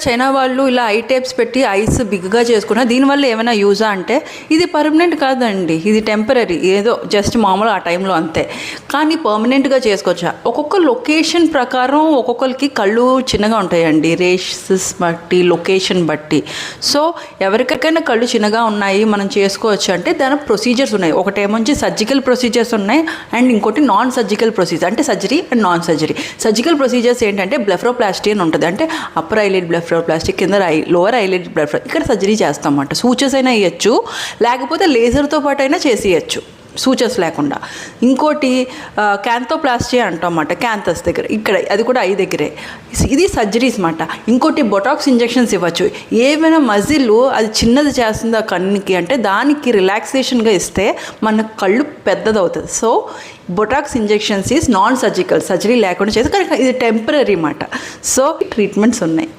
China వాళ్ళు ఇలా I tapes పెట్టి ఐస్ బిగ్గా చేసుకున్నా దీనివల్ల ఏమైనా యూజా అంటే ఇది పర్మనెంట్ కాదండి, ఇది టెంపరీ, ఏదో జస్ట్ మామూలు ఆ టైంలో అంతే. కానీ పర్మనెంట్గా చేసుకోవచ్చా? ఒక్కొక్క లొకేషన్ ప్రకారం ఒక్కొక్కరికి కళ్ళు చిన్నగా ఉంటాయండి, రేషెస్ బట్టి, లొకేషన్ బట్టి. సో ఎవరికైనా కళ్ళు చిన్నగా ఉన్నాయి మనం చేసుకోవచ్చు అంటే దాని ప్రొసీజర్స్ ఉన్నాయి. ఒకటేమొచ్చి సర్జికల్ ప్రొసీజర్స్ ఉన్నాయి అండ్ ఇంకోటి నాన్ సర్జికల్ ప్రొసీజర్, అంటే surgery and non surgery. Surgical procedures ఏంటంటే బ్లెఫరోప్లాస్టీ అని ఉంటుంది, అంటే అప్పర్ ఐలిడ్ బ్లెఫరోప్లాస్టీ, కింద లోవర్ ఐలిడ్ బ్లెఫరో, ఇక్కడ సర్జరీ చేస్తాం అన్నమాట. సూచర్స్ అయినా ఇవ్వచ్చు, లేకపోతే లేజర్తో పాటు అయినా చేసేయచ్చు సూచర్స్ లేకుండా. ఇంకోటి క్యాంథోప్లాస్టీ అంటాం అన్నమాట, క్యాంథస్ దగ్గర, ఇక్కడ అది కూడా ఐ దగ్గరే. ఇది సర్జరీస్ అన్నమాట. ఇంకోటి బొటాక్స్ ఇంజెక్షన్స్ ఇవ్వచ్చు. ఏమైనా మజిల్ అది చిన్నది చేస్తుంది ఆ కన్నుకి అంటే దానికి రిలాక్సేషన్గా ఇస్తే మన కళ్ళు పెద్దదవుతుంది. So botox injections is non surgical, surgery లేకుండా చేస్తే కానీ ఇది టెంపరీ అన్నమాట. సో ట్రీట్మెంట్స్ ఉన్నాయి.